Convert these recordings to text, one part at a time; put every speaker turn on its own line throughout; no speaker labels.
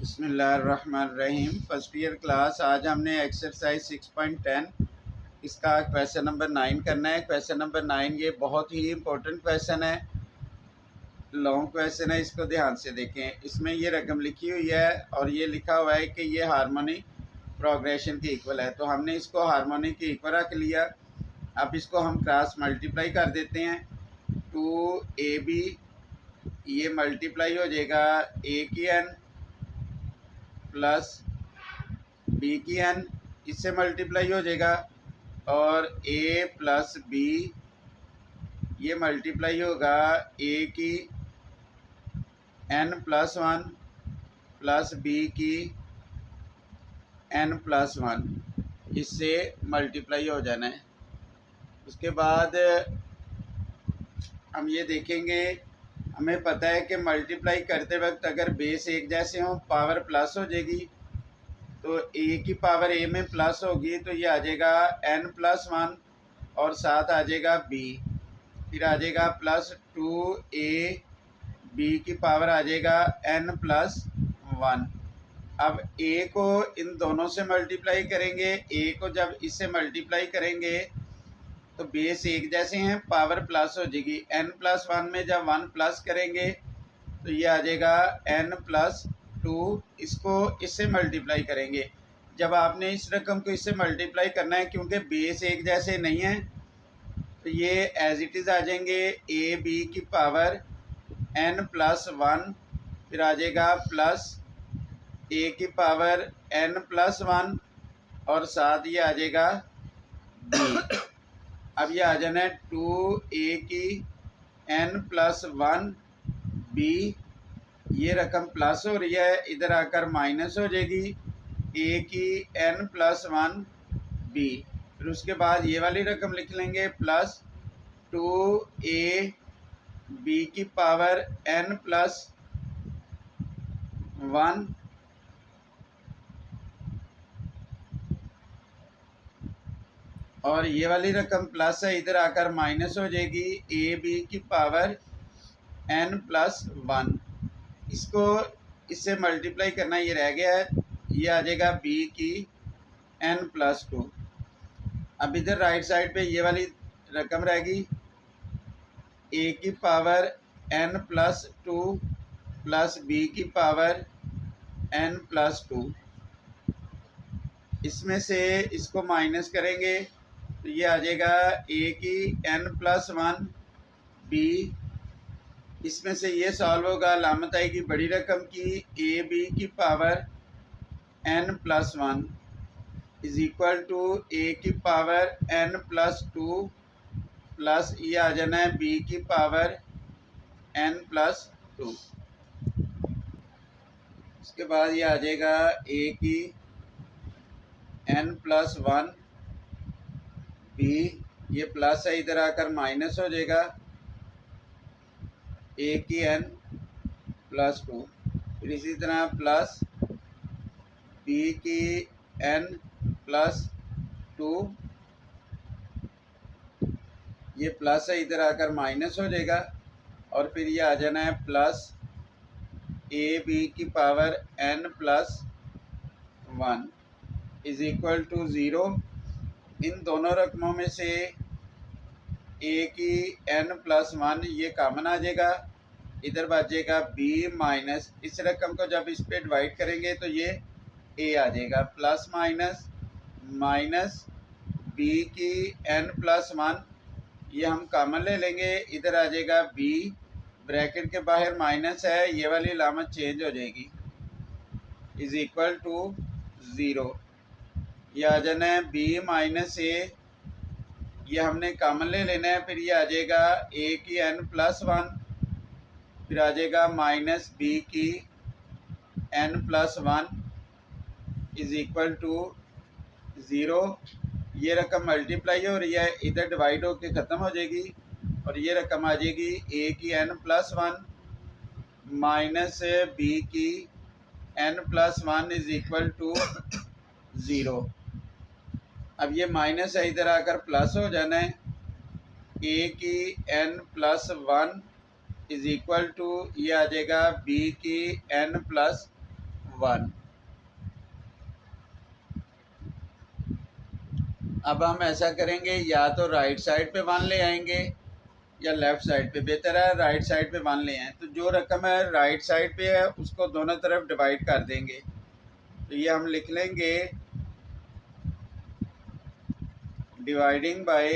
बिस्मिल्लाहिर्रहमानिर्रहीम। First year class. आज हमने एक्सरसाइज 6.10 इसका क्वेश्चन नंबर 9 करना है। क्वेश्चन नंबर 9 ये बहुत ही इम्पोर्टेंट क्वेश्चन है, लॉन्ग क्वेश्चन है। इसको ध्यान से देखें। इसमें ये रकम लिखी हुई है और ये लिखा हुआ है कि ये हार्मोनिक प्रोग्रेशन के इक्वल है, तो हमने इसको हार्मोनिक के इक्वल रख लिया। अब इसको हम क्रॉस मल्टीप्लाई कर देते हैं। 2ab ये मल्टीप्लाई हो जाएगा a की n प्लस बी की एन, इससे मल्टीप्लाई हो जाएगा, और ए प्लस बी ये मल्टीप्लाई होगा ए की n plus one plus b की एन प्लस वन, इससे मल्टीप्लाई हो जाना है। उसके बाद हम ये देखेंगे, हमें पता है कि मल्टीप्लाई करते वक्त अगर बेस एक जैसे हों पावर प्लस हो जाएगी, तो ए की पावर ए में प्लस होगी तो ये आ जाएगा एन प्लस वन, और साथ आ जाएगा बी, फिर आ जाएगा प्लस 2a बी की पावर आ जाएगा एन प्लस वन। अब a को इन दोनों से मल्टीप्लाई करेंगे, a को जब इससे मल्टीप्लाई करेंगे तो बेस एक जैसे हैं, पावर प्लस हो जाएगी। n प्लस वन में जब 1 प्लस करेंगे तो ये आ जाएगा n प्लस टू, इसको इससे मल्टीप्लाई करेंगे। जब आपने इस रकम को इससे मल्टीप्लाई करना है, क्योंकि बेस एक जैसे नहीं है, तो ये एज इट इज़ आ जाएंगे ए बी की पावर n प्लस वन, फिर आ जाएगा प्लस ए की पावर n प्लस वन, और साथ ये आ जाएगा b। अब ये आ जाना है 2a की n प्लस वन बी, ये रकम प्लस हो रही है, इधर आकर माइनस हो जाएगी a की n प्लस वन बी। फिर उसके बाद ये वाली रकम लिख लेंगे प्लस 2a बी की पावर n प्लस वन, और ये वाली रकम प्लस है, इधर आकर माइनस हो जाएगी ए बी की पावर n प्लस वन। इसको इससे मल्टीप्लाई करना, ये रह गया है, ये आ जाएगा b की n प्लस टू। अब इधर राइट साइड पे ये वाली रकम रहेगी a की power n plus two plus b की पावर n प्लस टू। इसमें से इसको माइनस करेंगे तो ये आ जाएगा a की n प्लस वन बी, इसमें से ये सॉल्व होगा, लामत आएगी बड़ी रकम की ए बी की power n plus one is equal to a की power n plus two plus ये आ जाना है b की पावर n प्लस टू। इसके बाद ये आ जाएगा a की n प्लस वन बी, ये प्लस है, इधर आकर माइनस हो जाएगा a की n प्लस टू, फिर इसी तरह प्लस b की n प्लस टू, ये प्लस है, इधर आकर माइनस हो जाएगा, और फिर ये आ जाना है प्लस ए बी की power n plus one is equal to zero. इन दोनों रकमों में से a की n प्लस वन ये कॉमन आ जाएगा, इधर बचेगा b माइनस, इस रकम को जब इस पे डिवाइड करेंगे तो ये a आ जाएगा, प्लस माइनस माइनस b की n प्लस वन, ये हम कॉमन ले लेंगे, इधर आ जाएगा b, ब्रैकेट के बाहर माइनस है, ये वाली अलामत चेंज हो जाएगी, इज इक्वल टू ज़ीरो। ये आ जाना है b माइनस a, ये हमने कॉमन ले लेना है, फिर ये आ जाएगा a की n प्लस वन, फिर आ जाएगा माइनस b की n plus one is equal to zero. ये रकम मल्टीप्लाई हो रही है, इधर डिवाइड होकर ख़त्म हो जाएगी, और ये रकम आ जाएगी a की n plus one minus b की n plus one is equal to zero. अब ये माइनस है, इधर आकर प्लस हो जाना है, a की n plus one is equal to ये आ जाएगा b की n प्लस 1। अब हम ऐसा करेंगे, या तो राइट साइड पे 1 ले आएंगे या लेफ़्ट साइड पे। बेहतर है राइट साइड पे 1 ले आएँ। तो जो रकम है राइट साइड पे है उसको दोनों तरफ डिवाइड कर देंगे। तो ये हम लिख लेंगे डिवाइडिंग बाय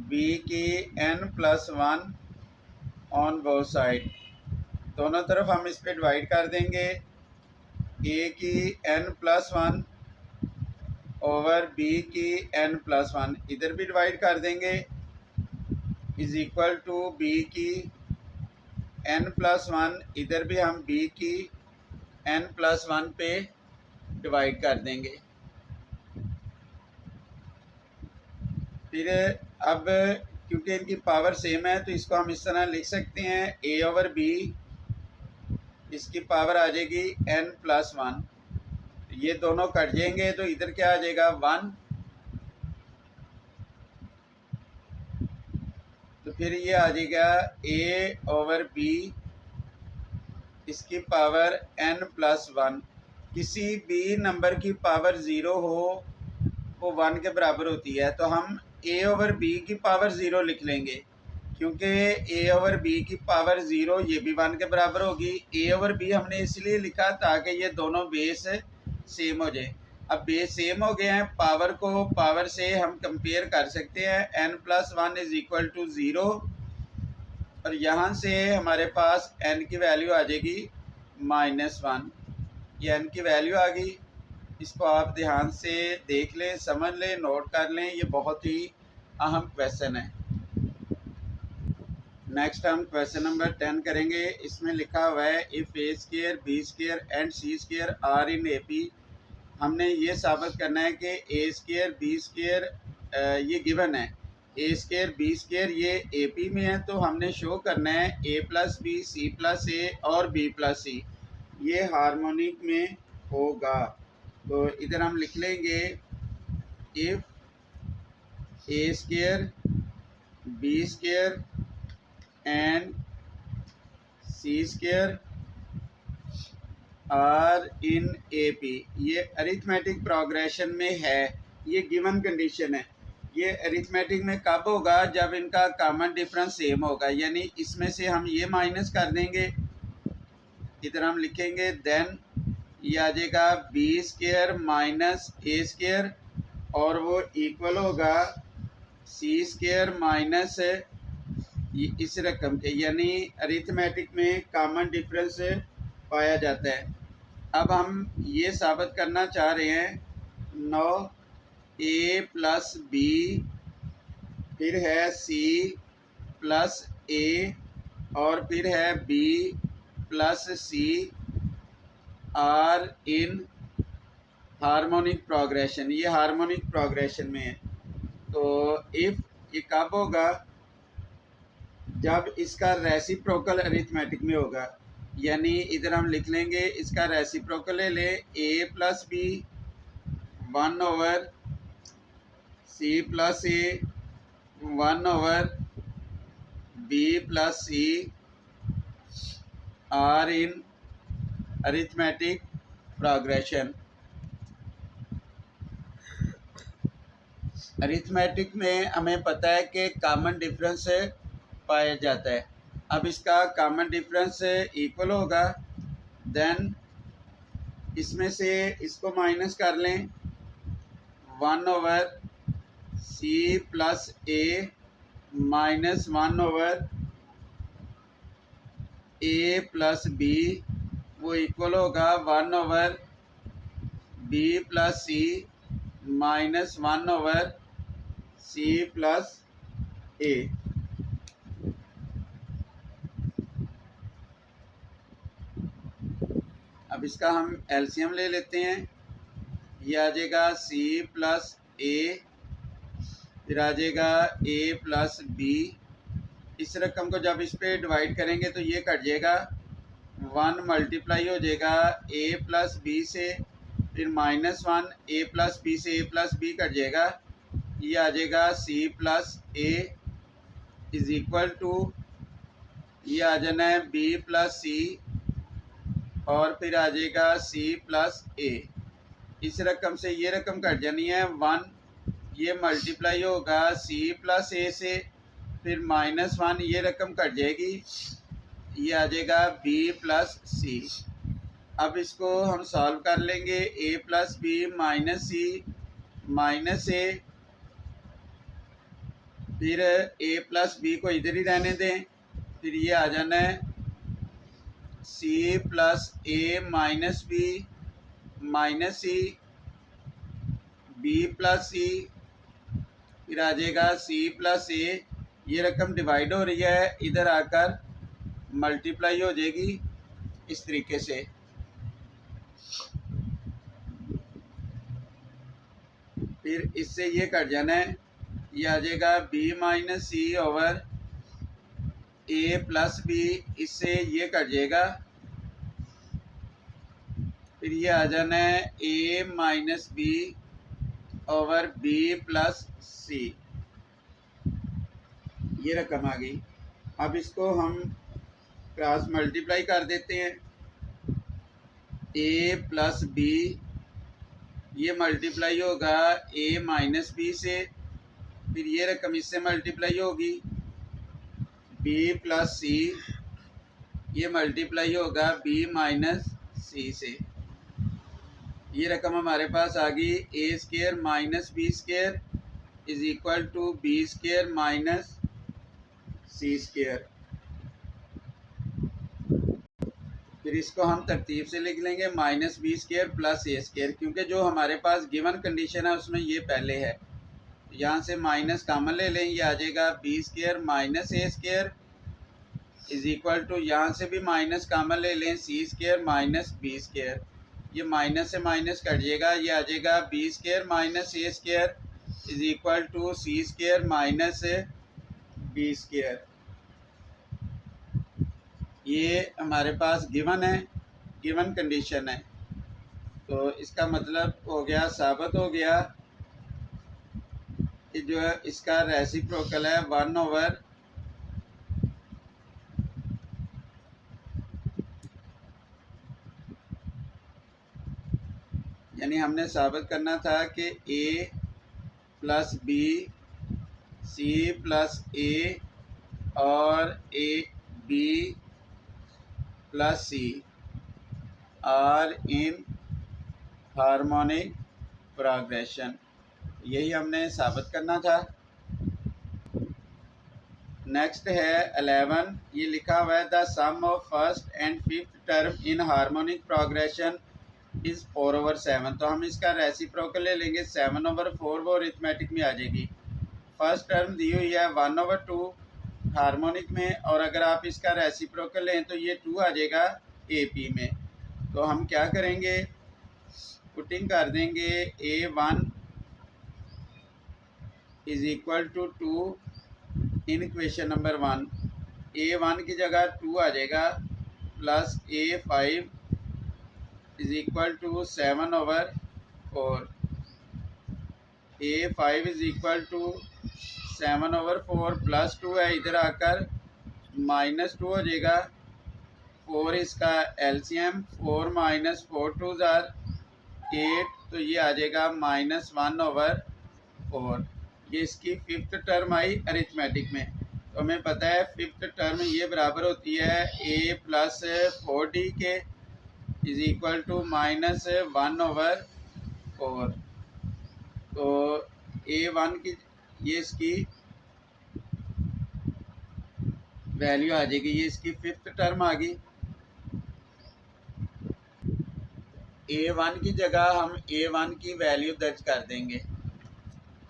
बी की n+1 ऑन बोथ साइड। दोनों तरफ हम इस पे डिवाइड कर देंगे। ए की n+1 ओवर बी की n+1 इधर भी डिवाइड कर देंगे, इज इक्वल टू बी की n+1 इधर भी हम बी की n+1 पे डिवाइड कर देंगे। फिर अब क्योंकि इनकी पावर सेम है तो इसको हम इस तरह लिख सकते हैं, a ओवर b इसकी पावर आ जाएगी n+1। ये दोनों कट जाएंगे तो इधर क्या आ जाएगा 1। तो फिर ये आ जाएगा a ओवर b इसकी पावर n+1। किसी भी नंबर की पावर 0 हो वो 1 के बराबर होती है, तो हम a ओवर b की पावर 0 लिख लेंगे, क्योंकि a ओवर b की पावर 0 ये भी 1 के बराबर होगी। a ओवर b हमने इसलिए लिखा ताकि ये दोनों बेस सेम हो जाए। अब बेस सेम हो गए हैं, पावर को पावर से हम कंपेयर कर सकते हैं। n+1 इज इक्वल टू 0 और यहाँ से हमारे पास n की वैल्यू आ जाएगी -1। ये n की वैल्यू आ गई। इसको आप ध्यान से देख लें, समझ लें, नोट कर लें, ये बहुत ही अहम क्वेश्चन है। नेक्स्ट हम क्वेश्चन नंबर 10 करेंगे। इसमें लिखा हुआ है if a square b square and c square are in A P. हमने ये साबित करना है कि ए स्क्वायर बी स्क्वायर ये गिवन है, ए स्क्वायर बी स्क्वायर ये ए पी में है, तो हमने शो करना है ए plus b c plus a और बी प्लस सी ये हार्मोनिक में होगा। तो इधर हम लिख लेंगे if a square b square and c square are in A P. ये अरिथमेटिक प्रोग्रेशन में है, ये गिवन कंडीशन है। ये अरिथमेटिक में कब होगा, जब इनका कॉमन डिफरेंस सेम होगा, यानी इसमें से हम ये माइनस कर देंगे। इधर हम लिखेंगे देन ये आ जाएगा बी स्क्वायर माइनस ए स्क्वायर और वो इक्वल होगा सी स्क्वायर माइनस इस रकम के, यानी अरिथमेटिक में कॉमन डिफरेंस पाया जाता है। अब हम ये साबित करना चाह रहे हैं 9 ए प्लस बी फिर है सी प्लस ए और फिर है b plus c are in harmonic progression. ये हार्मोनिक प्रोग्रेशन में है। तो इफ़ ये कब होगा, जब इसका रेसिप्रोकल अरिथमेटिक में होगा, यानी इधर हम लिख लेंगे इसका रेसिप्रोकल ले a plus b 1 over c plus a 1 over B plus c are in arithmetic progression. Arithmetic में हमें पता है कि कॉमन डिफरेंस पाया जाता है। अब इसका कॉमन डिफरेंस इक्वल होगा, देन इसमें से इसको माइनस कर लें 1 over c plus a minus 1 over A plus B, वो इक्वल होगा 1 ओवर बी प्लस सी माइनस 1 ओवर सी प्लस ए। अब इसका हम एलसीएम ले लेते हैं। ये आ जाएगा सी प्लस ए, फिर आ जाएगा ए प्लस बी। इस रकम को जब इस पे डिवाइड करेंगे तो ये कट जाएगा, 1 मल्टीप्लाई हो जाएगा ए प्लस बी से, फिर -1 ए प्लस बी से ए प्लस बी कट जाएगा। ये आ जाएगा c plus a is equal to, ये आ जाना है बी प्लस सी और फिर आ जाएगा सी प्लस ए। इस रकम से ये रकम कट जानी है 1, ये मल्टीप्लाई होगा सी प्लस ए से, फिर -1 ये रकम कट जाएगी, ये आ जाएगा बी प्लस सी। अब इसको हम सॉल्व कर लेंगे, ए प्लस बी माइनस सी माइनस ए, फिर ए प्लस बी को इधर ही रहने दें, फिर ये आ जाना है c plus a minus b minus c b plus c, फिर आ जाएगा सी प्लस ए। ये रकम डिवाइड हो रही है, इधर आकर मल्टीप्लाई हो जाएगी इस तरीके से। फिर इससे ये कट जाना है, ये आ जाएगा B minus C over A plus B, इससे ये कट जाएगा, फिर ये आ जाना है A minus B over B plus C, ये रकम आ गई। अब इसको हम क्रॉस मल्टीप्लाई कर देते हैं, ए प्लस बी ये मल्टीप्लाई होगा ए माइनस बी से, फिर ये रकम इससे मल्टीप्लाई होगी बी प्लस सी, ये मल्टीप्लाई होगा बी माइनस सी से। ये रकम हमारे पास आ गई A square minus B square is equal to B square minus C square. फिर इसको हम तरतीब से लिख लेंगे minus B square plus A square, क्योंकि जो हमारे पास गिवन कंडीशन है उसमें ये पहले है। यहाँ से माइनस कॉमन ले लें, ये आ जाएगा b square minus a square is equal to, यहाँ से भी माइनस कॉमन ले लें, c square minus B square, ये माइनस से माइनस कट जाएगा, ये आ जाएगा b square minus a square is equal to c square minus B square. ये हमारे पास गिवन है, गिवन कंडीशन है, तो इसका मतलब हो गया, साबित हो गया कि जो है इसका रेसिप्रोकल है 1/, यानी हमने साबित करना था कि a plus b c plus a और a b plus c are in harmonic progression, यही हमने साबित करना था। नेक्स्ट है 11, ये लिखा हुआ है the sum of first and fifth term in harmonic progression is 4/7। तो हम इसका रेसिप्रोकल ले लेंगे 7/4, वो अरिथमेटिक में आ जाएगी। फर्स्ट टर्म दी हुई है 1/2 हार्मोनिक में, और अगर आप इसका रेसिप्रोकल लें तो ये 2 आ जाएगा AP में। तो हम क्या करेंगे, पुटिंग कर देंगे A1 is equal to 2 in equation number 1, A1 की जगह 2 आ जाएगा plus A5 is equal to 7/4, A5 is equal to 7/4 plus 2 है, इधर आकर -2 हो जाएगा, 4 इसका LCM, 4 - 4 2 जार 8, तो ये आ जाएगा -1/4। ये इसकी फिफ्थ टर्म आई अरिथमेटिक में। तो हमें पता है फिफ्थ टर्म ये बराबर होती है A प्लस 4D के इज इक्वल टू -1/4। तो A1 की ये इसकी वैल्यू आ जाएगी, ये इसकी फिफ्थ टर्म आ गई। A1 की जगह हम A1 की वैल्यू दर्ज कर देंगे,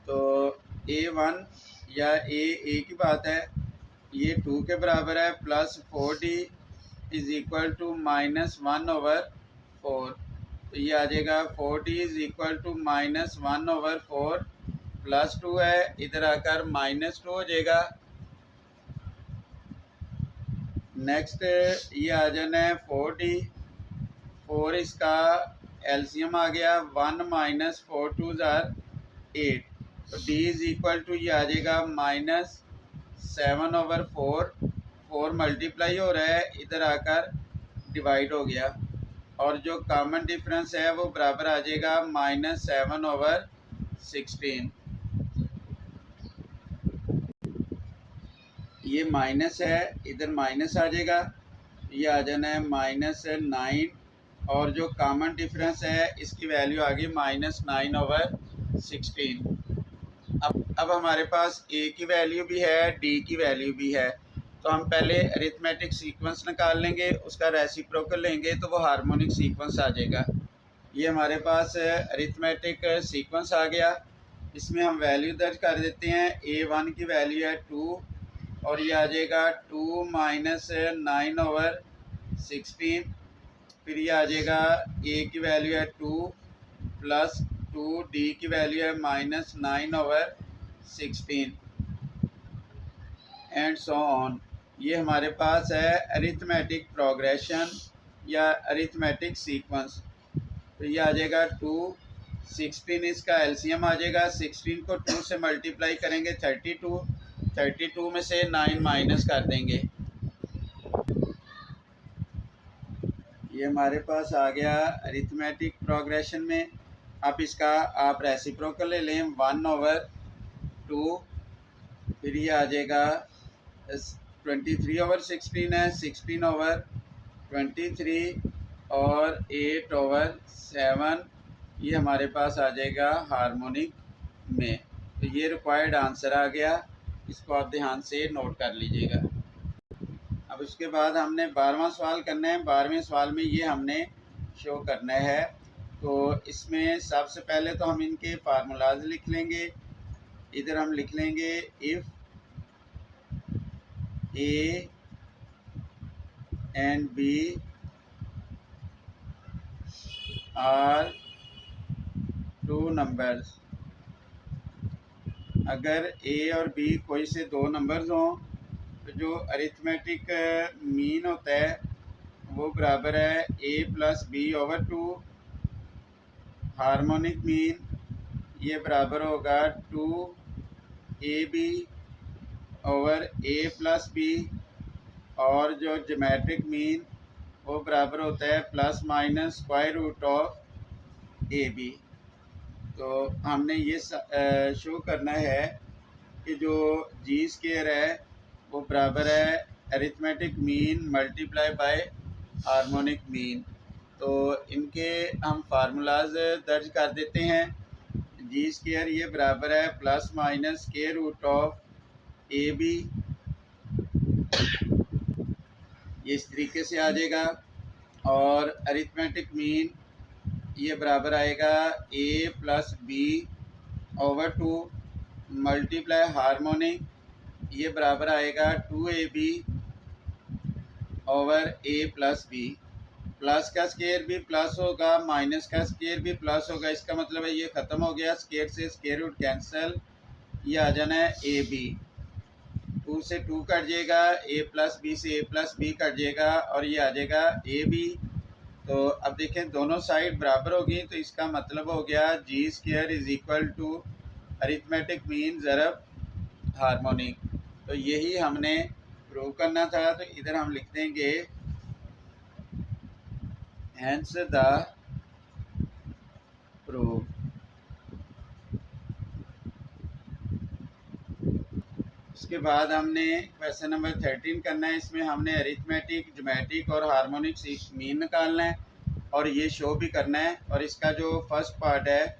तो A1 या A की बात है, ये 2 के बराबर है plus 4D is equal to -1/4, तो ये आ जाएगा 4D is equal to -1/4 plus 2 है, इधर आकर -2 हो जाएगा। नेक्स्ट ये आ जाना है 4D, 4 इसका LCM आ गया, 1 - 4 2 जार 8, तो D इज इक्वल टू ये आ जाएगा -7/4, 4 मल्टीप्लाई हो रहा है, इधर आकर डिवाइड हो गया, और जो कॉमन डिफरेंस है वो बराबर आ जाएगा -7/16। ये माइनस है, इधर माइनस आ जाएगा, ये आ जाना है -9 और जो कॉमन डिफरेंस है इसकी वैल्यू आ गई -9/16। अब हमारे पास ए की वैल्यू भी है, डी की वैल्यू भी है, तो हम पहले अरिथमेटिक सीक्वेंस निकाल लेंगे, उसका रेसिप्रोकल लेंगे तो वो हार्मोनिक सीक्वेंस आ जाएगा। ये हमारे पास अरिथमेटिक सीक्वेंस आ गया। इसमें हम वैल्यू दर्ज कर देते हैं। A1 की वैल्यू है 2 और ये आ जाएगा 2 - 9/16। फिर ये आ जाएगा A की वैल्यू है 2 + 2, डी की वैल्यू है -9/16 एंड सो ऑन। ये हमारे पास है अरिथमेटिक प्रोग्रेशन या अरिथमेटिक सीक्वेंस। तो ये आ जाएगा 2, 16 इसका एलसीएम आ जाएगा। 16 को 2 से मल्टीप्लाई करेंगे 32, 32 में से 9 माइनस कर देंगे। ये हमारे पास आ गया अरिथमेटिक प्रोग्रेशन में। अब इसका आप रेसिप्रोकल ले लें 1/2, फिर ये आ जाएगा 23/16 है, 16/23 और 8/7 ये हमारे पास आ जाएगा हार्मोनिक में। तो ये रिक्वायर्ड आंसर आ गया, इसको आप ध्यान से नोट कर लीजिएगा। अब उसके बाद हमने 12वां सवाल करना है। 12वें सवाल में ये हमने शो करना है। तो इसमें सबसे पहले तो हम इनके फार्मूलाज लिख लेंगे। इधर हम लिख लेंगे if A and B are two numbers। अगर A और B कोई से दो नंबर्स हों तो जो अरिथमेटिक मीन होता है वो बराबर है A + B/2। हार्मोनिक मीन ये बराबर होगा 2AB/A + B और जो ज्योमेट्रिक मीन वो बराबर होता है ±√AB। तो हमने ये शो करना है कि जो जी स्क्वायर है वो बराबर है arithmetic mean multiply by harmonic mean. तो इनके हम फार्मूलाज दर्ज कर देते हैं। जी स्क्वायर ये बराबर है ±√AB। ये इस तरीके से आ जाएगा। और अरिथमेटिक मीन ये बराबर आएगा A + B/2 मल्टीप्लाई हार्मोनिक ये बराबर आएगा 2AB/A + B। प्लस का स्केयर भी प्लस होगा, माइनस का स्केयर भी प्लस होगा। इसका मतलब है ये ख़त्म हो गया, स्केयर से स्केयर रूट कैंसिल। ये आ जाना है AB। 2 से 2 कट जाएगा, A + B से A + B कट जाएगा और ये आ जाएगा AB। तो अब देखें दोनों साइड बराबर होगी तो इसका मतलब हो गया G² = अरिथमेटिक मीन ज़रब हार्मोनिक। तो यही हमने प्रूव करना था। तो इधर हम लिख देंगे हैंस द प्रूफ। उसके बाद हमने क्वेश्चन नंबर 13 करना है। इसमें हमने अरिथमेटिक, ज्योमेट्रिक और हार्मोनिक मीन निकालना है और ये शो भी करना है। और इसका जो फर्स्ट पार्ट है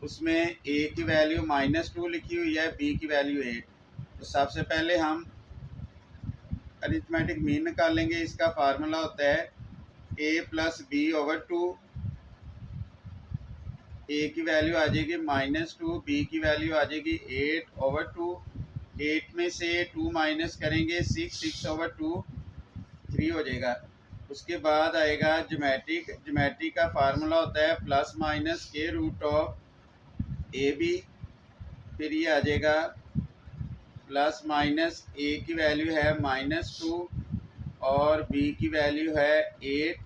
उसमें A की वैल्यू -2 लिखी हुई है, B की वैल्यू 8। तो सबसे पहले हम अरिथमेटिक मीन निकालेंगे। इसका फार्मूला होता है A + B/2। A की वैल्यू आ जाएगी -2, B की वैल्यू आ जाएगी 8/2। 8 में से 2 माइनस करेंगे 6, 6/2 3 हो जाएगा। उसके बाद आएगा ज्योमेट्रिक। ज्योमेट्रिक का फार्मूला होता है ±√AB। फिर ये आ जाएगा प्लस A की वैल्यू है -2 और B की वैल्यू है 8।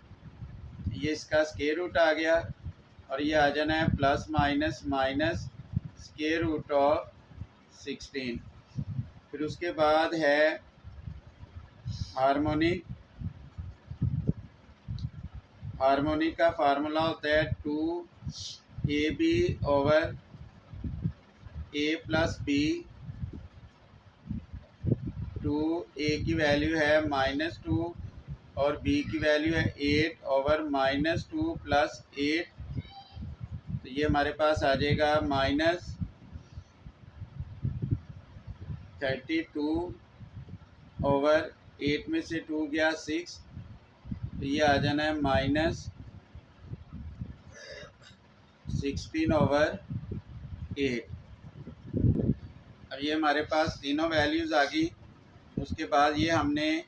ये इसका स्क्वायर रूट आ गया और ये आ जाना है ±√16। फिर उसके बाद है हार्मोनिक। हार्मोनिक का फार्मूला होता है 2ab over a plus B. 2a की वैल्यू है -2 और b की वैल्यू है 8 ओवर -2 प्लस 8। तो ये हमारे पास आ जाएगा -32 ओवर 8 में से 2 गया 6, तो ये आ जाना है -16 ओवर 8। अब ये हमारे पास तीनों वैल्यूज़ आ गई। उसके बाद ये हमने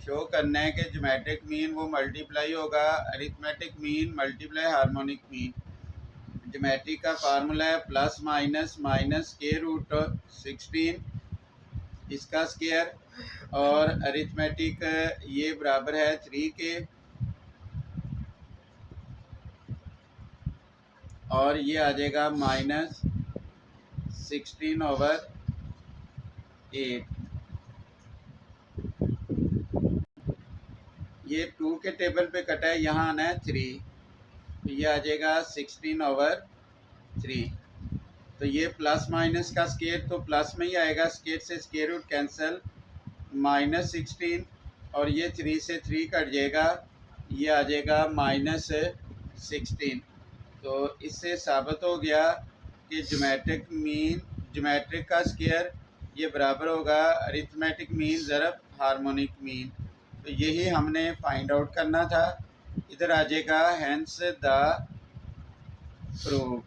शो करना है कि ज्योमेट्रिक मीन वो मल्टीप्लाई होगा arithmetic mean multiply harmonic mean. Geometric का फार्मूला है प्लस माइनस माइनस के रूट 16 इसका स्केयर, और अरिथमेटिक ये बराबर है 3 के, और ये आ जाएगा -16 ओवर 8। ये 2 के टेबल पे कटा है, यहाँ आना है 3, तो ये आ जाएगा 16 ओवर 3। तो ये प्लस माइनस का स्केयर तो प्लस में ही आएगा, स्केयर से स्केयर रूट कैंसिल, -16 और ये 3 से 3 कट जाएगा, ये आ जाएगा -16। तो इससे साबित हो गया कि ज्योमेट्रिक का स्केयर ये बराबर होगा अरिथमेटिक मीन ज़रब हार्मोनिक मीन। तो यही हमने फाइंड आउट करना था। इधर आ जाएगा हैंस द प्रूफ।